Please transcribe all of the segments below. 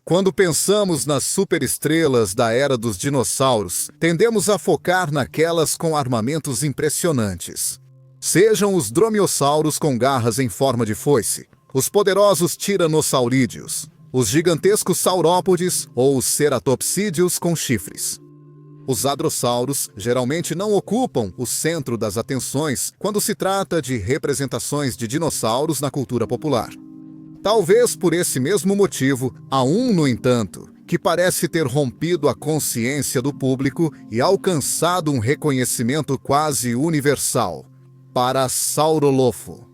Quando pensamos nas superestrelas da era dos dinossauros, tendemos a focar naquelas com armamentos impressionantes. Sejam os dromeossauros com garras em forma de foice, os poderosos tiranossaurídeos, os gigantescos saurópodes ou os ceratopsídeos com chifres. Os hadrossauros geralmente não ocupam o centro das atenções quando se trata de representações de dinossauros na cultura popular. Talvez por esse mesmo motivo, há um, no entanto, que parece ter rompido a consciência do público e alcançado um reconhecimento quase universal: Parasaurolopho.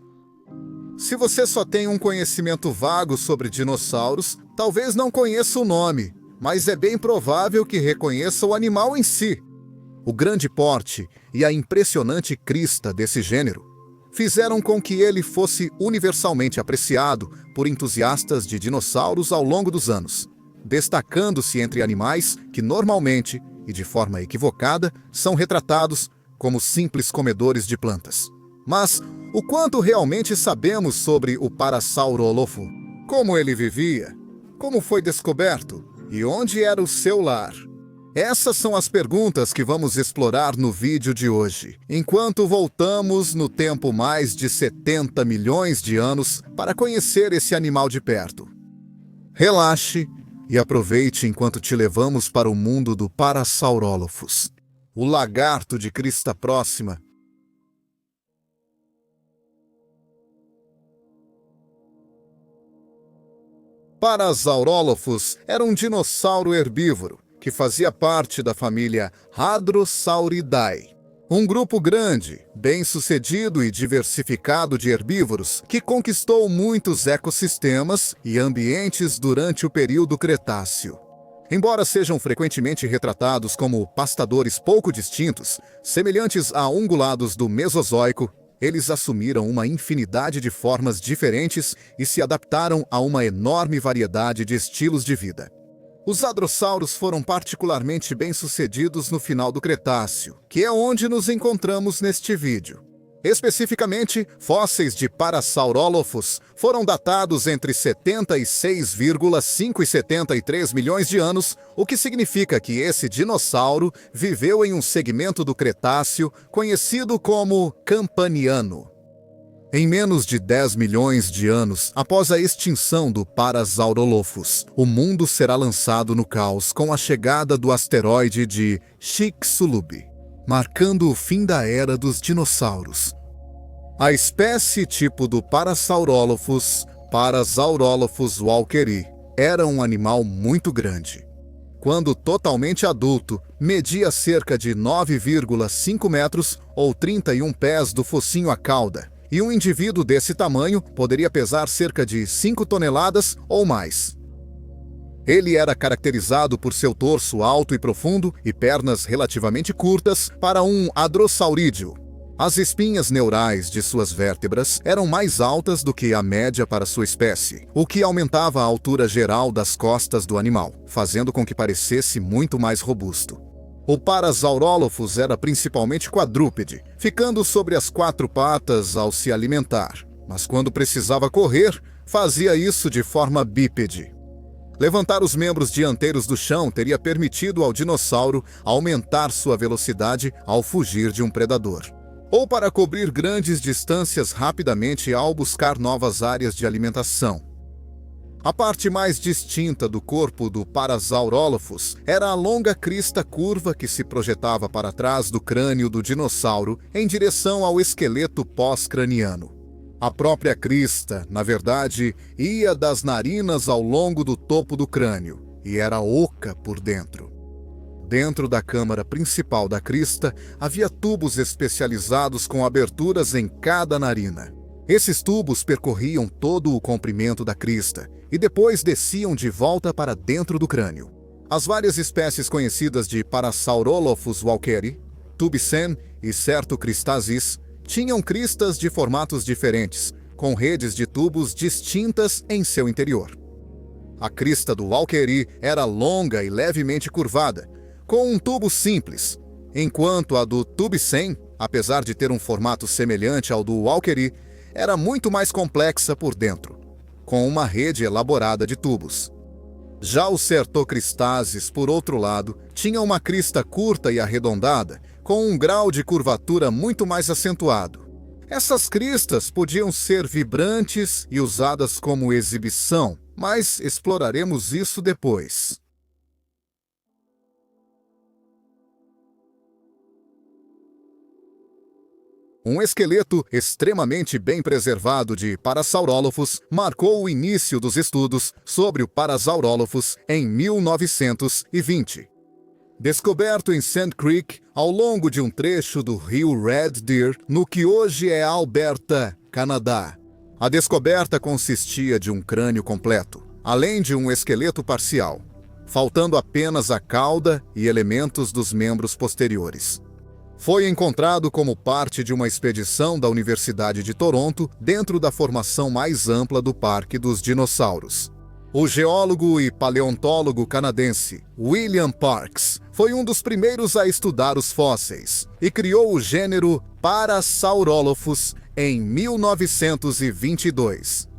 Se você só tem um conhecimento vago sobre dinossauros, talvez não conheça o nome, mas é bem provável que reconheça o animal em si. O grande porte e a impressionante crista desse gênero fizeram com que ele fosse universalmente apreciado por entusiastas de dinossauros ao longo dos anos, destacando-se entre animais que normalmente, e de forma equivocada, são retratados como simples comedores de plantas. Mas o quanto realmente sabemos sobre o Parasaurolopho? Como ele vivia? Como foi descoberto? E onde era o seu lar? Essas são as perguntas que vamos explorar no vídeo de hoje, enquanto voltamos no tempo mais de 70 milhões de anos para conhecer esse animal de perto. Relaxe e aproveite enquanto te levamos para o mundo do Parasaurolophus, o lagarto de crista próxima. Parasaurolophus era um dinossauro herbívoro que fazia parte da família Hadrosauridae, um grupo grande, bem-sucedido e diversificado de herbívoros que conquistou muitos ecossistemas e ambientes durante o período Cretáceo. Embora sejam frequentemente retratados como pastadores pouco distintos, semelhantes a ungulados do Mesozoico, eles assumiram uma infinidade de formas diferentes e se adaptaram a uma enorme variedade de estilos de vida. Os hadrossauros foram particularmente bem-sucedidos no final do Cretáceo, que é onde nos encontramos neste vídeo. Especificamente, fósseis de Parasaurolophus foram datados entre 76,5 e 73 milhões de anos, o que significa que esse dinossauro viveu em um segmento do Cretáceo conhecido como Campaniano. Em menos de 10 milhões de anos após a extinção do Parasaurolophus, o mundo será lançado no caos com a chegada do asteroide de Chicxulub, marcando o fim da era dos dinossauros. A espécie tipo do Parasaurolophus, Parasaurolophus walkeri, era um animal muito grande. Quando totalmente adulto, media cerca de 9,5 metros ou 31 pés do focinho à cauda, e um indivíduo desse tamanho poderia pesar cerca de 5 toneladas ou mais. Ele era caracterizado por seu torso alto e profundo e pernas relativamente curtas para um hadrossaurídeo. As espinhas neurais de suas vértebras eram mais altas do que a média para sua espécie, o que aumentava a altura geral das costas do animal, fazendo com que parecesse muito mais robusto. O Parasaurolophus era principalmente quadrúpede, ficando sobre as 4 patas ao se alimentar, mas quando precisava correr, fazia isso de forma bípede. Levantar os membros dianteiros do chão teria permitido ao dinossauro aumentar sua velocidade ao fugir de um predador, ou para cobrir grandes distâncias rapidamente ao buscar novas áreas de alimentação. A parte mais distinta do corpo do Parasaurolophus era a longa crista curva que se projetava para trás do crânio do dinossauro em direção ao esqueleto pós-craniano. A própria crista, na verdade, ia das narinas ao longo do topo do crânio e era oca por dentro. Dentro da câmara principal da crista havia tubos especializados com aberturas em cada narina. Esses tubos percorriam todo o comprimento da crista e depois desciam de volta para dentro do crânio. As várias espécies conhecidas de Parasaurolophus walkeri, Tubicen e Certocristasis tinham cristas de formatos diferentes, com redes de tubos distintas em seu interior. A crista do walkeri era longa e levemente curvada, com um tubo simples, enquanto a do Tubicen, apesar de ter um formato semelhante ao do walkeri, era muito mais complexa por dentro, com uma rede elaborada de tubos. Já os Certocristases, por outro lado, tinham uma crista curta e arredondada, com um grau de curvatura muito mais acentuado. Essas cristas podiam ser vibrantes e usadas como exibição, mas exploraremos isso depois. Um esqueleto extremamente bem preservado de Parasaurolophus marcou o início dos estudos sobre o Parasaurolophus em 1920. Descoberto em Sand Creek, ao longo de um trecho do rio Red Deer, no que hoje é Alberta, Canadá. A descoberta consistia de um crânio completo, além de um esqueleto parcial, faltando apenas a cauda e elementos dos membros posteriores. Foi encontrado como parte de uma expedição da Universidade de Toronto dentro da formação mais ampla do Parque dos Dinossauros. O geólogo e paleontólogo canadense William Parkes foi um dos primeiros a estudar os fósseis e criou o gênero Parasaurolophus em 1922.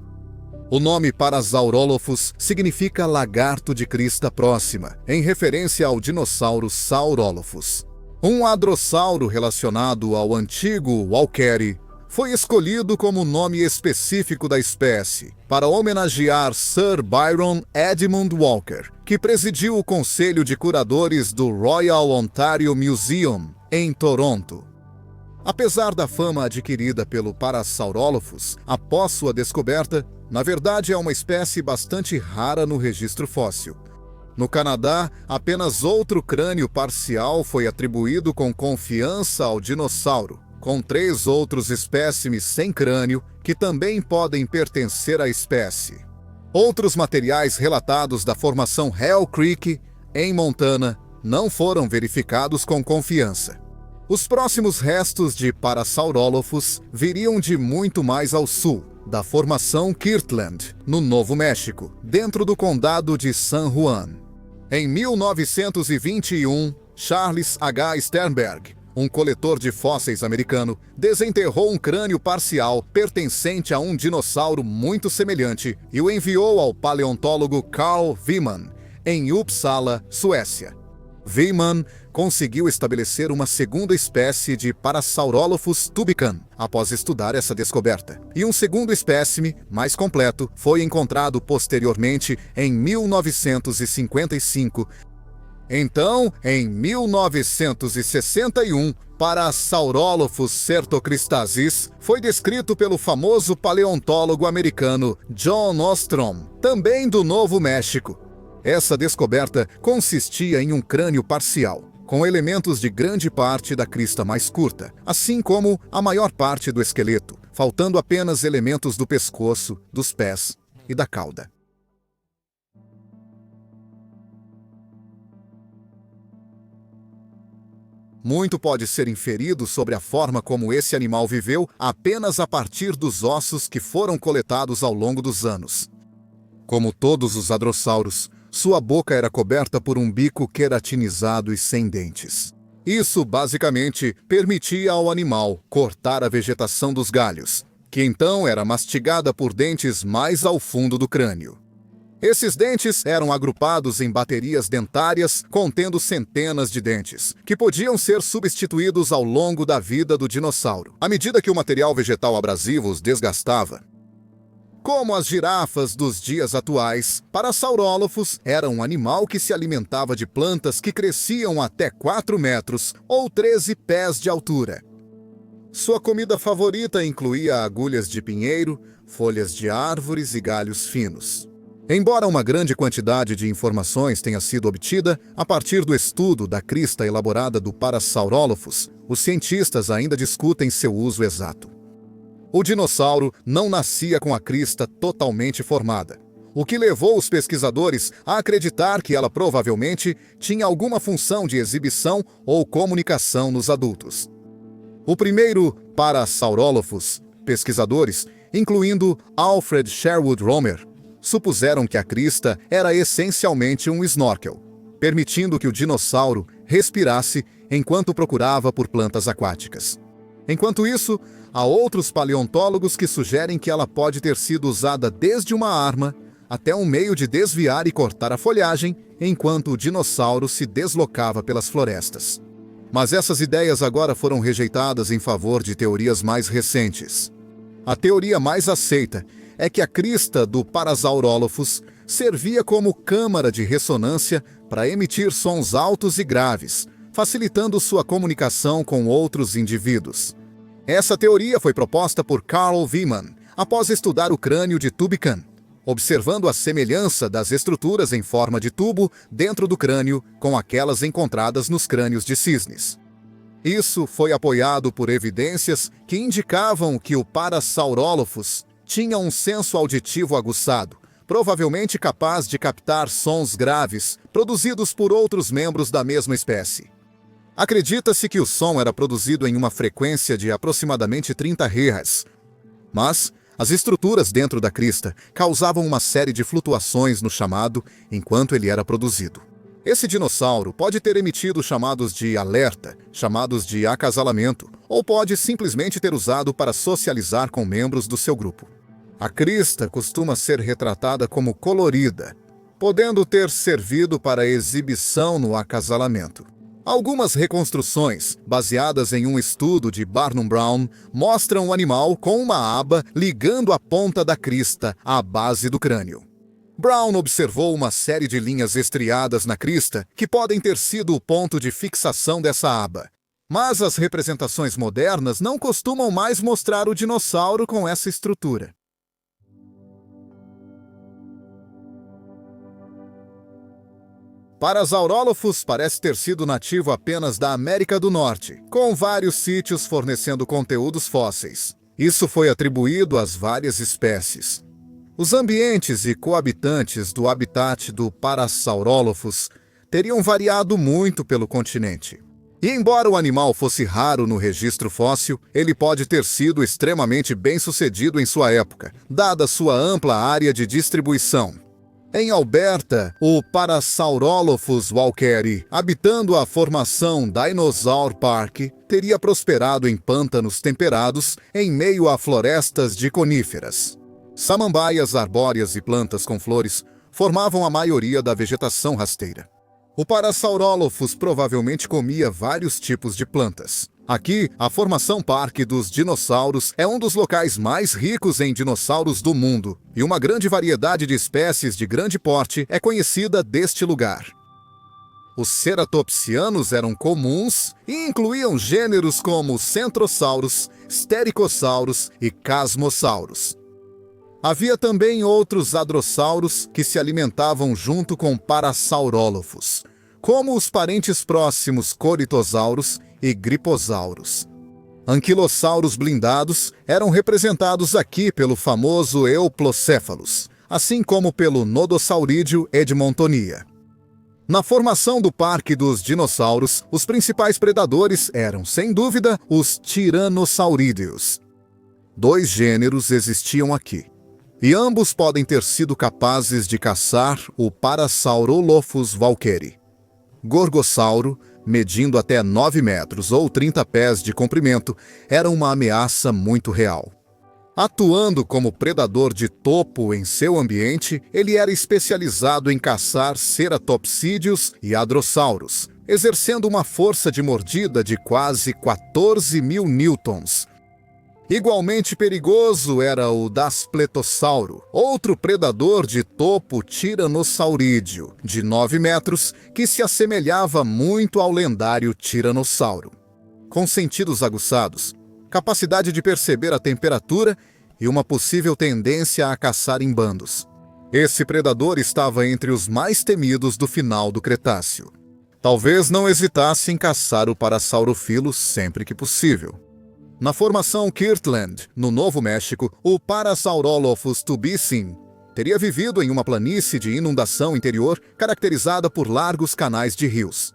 O nome Parasaurolophus significa lagarto de crista próxima, em referência ao dinossauro Saurolophus. Um hadrossauro relacionado ao antigo Walkeri foi escolhido como nome específico da espécie, para homenagear Sir Byron Edmund Walker, que presidiu o Conselho de Curadores do Royal Ontario Museum, em Toronto. Apesar da fama adquirida pelo Parasaurolophus após sua descoberta, na verdade é uma espécie bastante rara no registro fóssil. No Canadá, apenas outro crânio parcial foi atribuído com confiança ao dinossauro, com 3 outros espécimes sem crânio que também podem pertencer à espécie. Outros materiais relatados da formação Hell Creek, em Montana, não foram verificados com confiança. Os próximos restos de Parasaurolophus viriam de muito mais ao sul, da formação Kirtland, no Novo México, dentro do condado de San Juan. Em 1921, Charles H. Sternberg, um coletor de fósseis americano, desenterrou um crânio parcial pertencente a um dinossauro muito semelhante e o enviou ao paleontólogo Carl Wiman, em Uppsala, Suécia. Wiman conseguiu estabelecer uma segunda espécie de Parasaurolophus tubican após estudar essa descoberta. E um segundo espécime, mais completo, foi encontrado posteriormente em 1955. Então, em 1961, Parasaurolophus certocristasis foi descrito pelo famoso paleontólogo americano John Ostrom, também do Novo México. Essa descoberta consistia em um crânio parcial, com elementos de grande parte da crista mais curta, assim como a maior parte do esqueleto, faltando apenas elementos do pescoço, dos pés e da cauda. Muito pode ser inferido sobre a forma como esse animal viveu apenas a partir dos ossos que foram coletados ao longo dos anos. Como todos os hadrossauros, sua boca era coberta por um bico queratinizado e sem dentes. Isso, basicamente, permitia ao animal cortar a vegetação dos galhos, que então era mastigada por dentes mais ao fundo do crânio. Esses dentes eram agrupados em baterias dentárias contendo centenas de dentes, que podiam ser substituídos ao longo da vida do dinossauro, à medida que o material vegetal abrasivo os desgastava. Como as girafas dos dias atuais, Parasaurolophus era um animal que se alimentava de plantas que cresciam até 4 metros ou 13 pés de altura. Sua comida favorita incluía agulhas de pinheiro, folhas de árvores e galhos finos. Embora uma grande quantidade de informações tenha sido obtida a partir do estudo da crista elaborada do Parasaurolophus, os cientistas ainda discutem seu uso exato. O dinossauro não nascia com a crista totalmente formada, o que levou os pesquisadores a acreditar que ela provavelmente tinha alguma função de exibição ou comunicação nos adultos. O primeiro Parasaurolophus, pesquisadores, incluindo Alfred Sherwood Romer, supuseram que a crista era essencialmente um snorkel, permitindo que o dinossauro respirasse enquanto procurava por plantas aquáticas. Enquanto isso, há outros paleontólogos que sugerem que ela pode ter sido usada desde uma arma até um meio de desviar e cortar a folhagem, enquanto o dinossauro se deslocava pelas florestas. Mas essas ideias agora foram rejeitadas em favor de teorias mais recentes. A teoria mais aceita é que a crista do Parasaurolophus servia como câmara de ressonância para emitir sons altos e graves, facilitando sua comunicação com outros indivíduos. Essa teoria foi proposta por Carl Wieman, após estudar o crânio de Tubican, observando a semelhança das estruturas em forma de tubo dentro do crânio com aquelas encontradas nos crânios de cisnes. Isso foi apoiado por evidências que indicavam que o Parasaurolophus tinha um senso auditivo aguçado, provavelmente capaz de captar sons graves produzidos por outros membros da mesma espécie. Acredita-se que o som era produzido em uma frequência de aproximadamente 30 Hz, mas as estruturas dentro da crista causavam uma série de flutuações no chamado enquanto ele era produzido. Esse dinossauro pode ter emitido chamados de alerta, chamados de acasalamento, ou pode simplesmente ter usado para socializar com membros do seu grupo. A crista costuma ser retratada como colorida, podendo ter servido para exibição no acasalamento. Algumas reconstruções, baseadas em um estudo de Barnum Brown, mostram o animal com uma aba ligando a ponta da crista à base do crânio. Brown observou uma série de linhas estriadas na crista que podem ter sido o ponto de fixação dessa aba. Mas as representações modernas não costumam mais mostrar o dinossauro com essa estrutura. Parasaurolophus parece ter sido nativo apenas da América do Norte, com vários sítios fornecendo conteúdos fósseis. Isso foi atribuído às várias espécies. Os ambientes e coabitantes do habitat do Parasaurolophus teriam variado muito pelo continente. E embora o animal fosse raro no registro fóssil, ele pode ter sido extremamente bem-sucedido em sua época, dada sua ampla área de distribuição. Em Alberta, o Parasaurolophus walkeri, habitando a formação Dinosaur Park, teria prosperado em pântanos temperados em meio a florestas de coníferas. Samambaias arbóreas e plantas com flores formavam a maioria da vegetação rasteira. O Parasaurolophus provavelmente comia vários tipos de plantas. Aqui, a Formação Parque dos Dinossauros é um dos locais mais ricos em dinossauros do mundo, e uma grande variedade de espécies de grande porte é conhecida deste lugar. Os ceratopsianos eram comuns e incluíam gêneros como Centrosaurus, Stericossaurus e Casmosaurus. Havia também outros hadrossauros que se alimentavam junto com Parasaurolophus, como os parentes próximos Corythosaurus e Griposaurus. Anquilossauros blindados eram representados aqui pelo famoso Euplocephalus, assim como pelo Nodossaurídeo edmontonia. Na formação do Parque dos Dinossauros, os principais predadores eram, sem dúvida, os Tiranosaurídeos. 2 gêneros existiam aqui, e ambos podem ter sido capazes de caçar o Parasaurolophus walkeri. Gorgossauro, medindo até 9 metros ou 30 pés de comprimento, era uma ameaça muito real. Atuando como predador de topo em seu ambiente, ele era especializado em caçar ceratopsídeos e hadrossauros, exercendo uma força de mordida de quase 14.000 newtons. Igualmente perigoso era o Daspletossauro, outro predador de topo tiranosaurídeo, de 9 metros, que se assemelhava muito ao lendário tiranossauro. Com sentidos aguçados, capacidade de perceber a temperatura e uma possível tendência a caçar em bandos. Esse predador estava entre os mais temidos do final do Cretáceo. Talvez não hesitasse em caçar o Parasaurofilo sempre que possível. Na formação Kirtland, no Novo México, o Parasaurolophus tubicin teria vivido em uma planície de inundação interior caracterizada por largos canais de rios.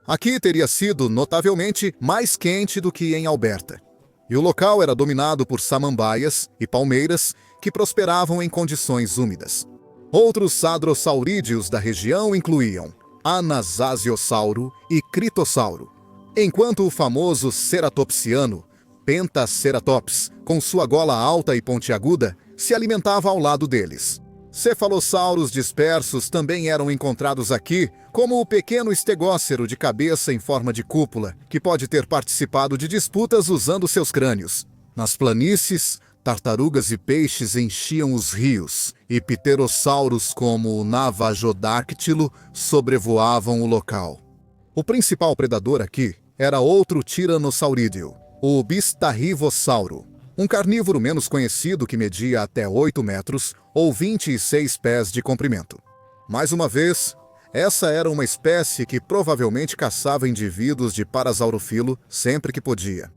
Aqui teria sido notavelmente mais quente do que em Alberta, e o local era dominado por samambaias e palmeiras que prosperavam em condições úmidas. Outros hadrossaurídeos da região incluíam Anasaziossauro e Critossauro, enquanto o famoso ceratopsiano, Pentaceratops, com sua gola alta e pontiaguda, se alimentava ao lado deles. Cefalossauros dispersos também eram encontrados aqui, como o pequeno estegócero de cabeça em forma de cúpula, que pode ter participado de disputas usando seus crânios. Nas planícies, tartarugas e peixes enchiam os rios, e pterossauros como o navajodáctilo sobrevoavam o local. O principal predador aqui era outro tiranossaurídeo, o bistarrivossauro, um carnívoro menos conhecido que media até 8 metros ou 26 pés de comprimento. Mais uma vez, essa era uma espécie que provavelmente caçava indivíduos de Parasaurofilo sempre que podia.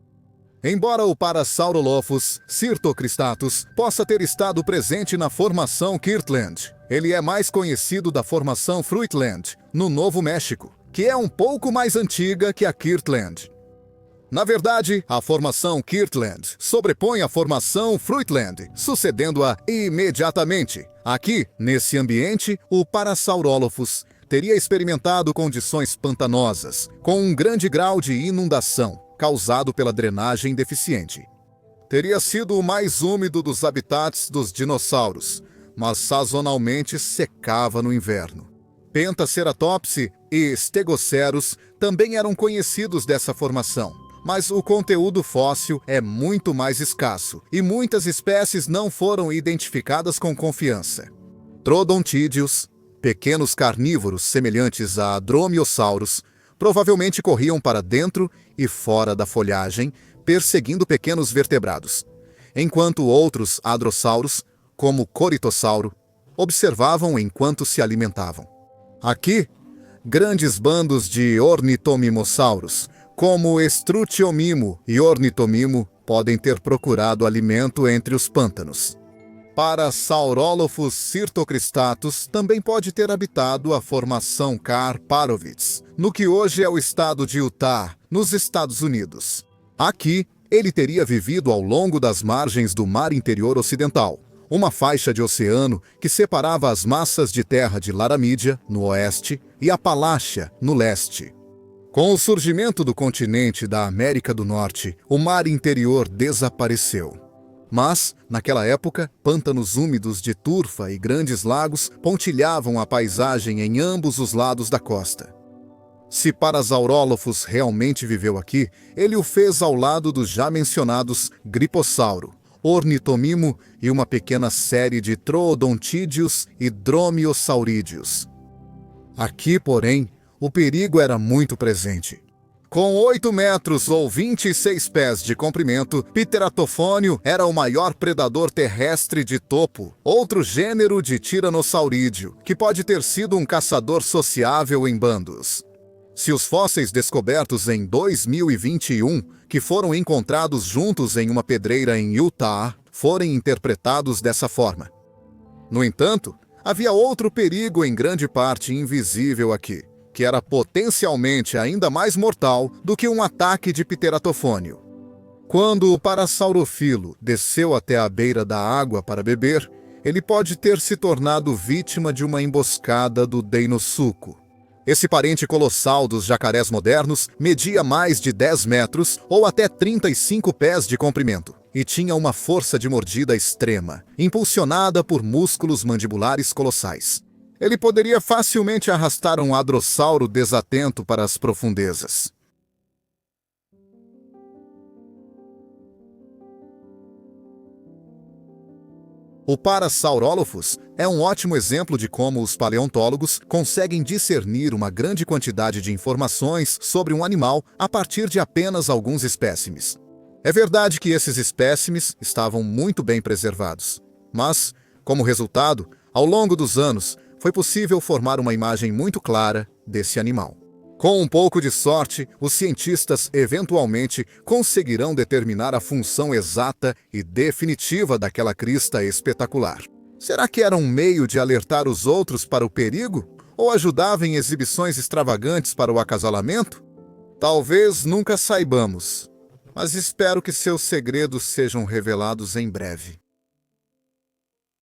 Embora o Parasaurolophus syrtocristatus possa ter estado presente na formação Kirtland, ele é mais conhecido da formação Fruitland, no Novo México, que é um pouco mais antiga que a Kirtland. Na verdade, a formação Kirtland sobrepõe a formação Fruitland, sucedendo-a imediatamente. Aqui, nesse ambiente, o Parasaurolophus teria experimentado condições pantanosas, com um grande grau de inundação, causado pela drenagem deficiente. Teria sido o mais úmido dos habitats dos dinossauros, mas sazonalmente secava no inverno. Pentaceratopse e Stegoceros também eram conhecidos dessa formação, mas o conteúdo fóssil é muito mais escasso e muitas espécies não foram identificadas com confiança. Troodontídeos, pequenos carnívoros semelhantes a dromeossauros, provavelmente corriam para dentro e fora da folhagem, perseguindo pequenos vertebrados, enquanto outros hadrossauros, como o coritossauro, observavam enquanto se alimentavam. Aqui, grandes bandos de ornitomimossauros, como Estrutiomimo e Ornitomimo, podem ter procurado alimento entre os pântanos. Parasaurolophus syrtocristatus também pode ter habitado a formação Karparovitz, no que hoje é o estado de Utah, nos Estados Unidos. Aqui, ele teria vivido ao longo das margens do Mar Interior Ocidental, uma faixa de oceano que separava as massas de terra de Laramídia, no oeste, e Apalácia, no leste. Com o surgimento do continente da América do Norte, o Mar Interior desapareceu. Mas, naquela época, pântanos úmidos de turfa e grandes lagos pontilhavam a paisagem em ambos os lados da costa. Se Parasaurolophus realmente viveu aqui, ele o fez ao lado dos já mencionados Gripossauro, Ornitomimo e uma pequena série de Troodontídeos e Dromeossaurídeos. Aqui, porém, o perigo era muito presente. Com 8 metros ou 26 pés de comprimento, Pteratofônio era o maior predador terrestre de topo, outro gênero de tiranossaurídeo, que pode ter sido um caçador sociável em bandos. Se os fósseis descobertos em 2021, que foram encontrados juntos em uma pedreira em Utah, forem interpretados dessa forma. No entanto, havia outro perigo em grande parte invisível aqui, que era potencialmente ainda mais mortal do que um ataque de Pteratofônio. Quando o Parasaurofilo desceu até a beira da água para beber, ele pode ter se tornado vítima de uma emboscada do Deinosuco. Esse parente colossal dos jacarés modernos media mais de 10 metros ou até 35 pés de comprimento e tinha uma força de mordida extrema, impulsionada por músculos mandibulares colossais. Ele poderia facilmente arrastar um hadrossauro desatento para as profundezas. O Parasaurolophus é um ótimo exemplo de como os paleontólogos conseguem discernir uma grande quantidade de informações sobre um animal a partir de apenas alguns espécimes. É verdade que esses espécimes estavam muito bem preservados, mas, como resultado, ao longo dos anos, foi possível formar uma imagem muito clara desse animal. Com um pouco de sorte, os cientistas eventualmente conseguirão determinar a função exata e definitiva daquela crista espetacular. Será que era um meio de alertar os outros para o perigo? Ou ajudava em exibições extravagantes para o acasalamento? Talvez nunca saibamos, mas espero que seus segredos sejam revelados em breve.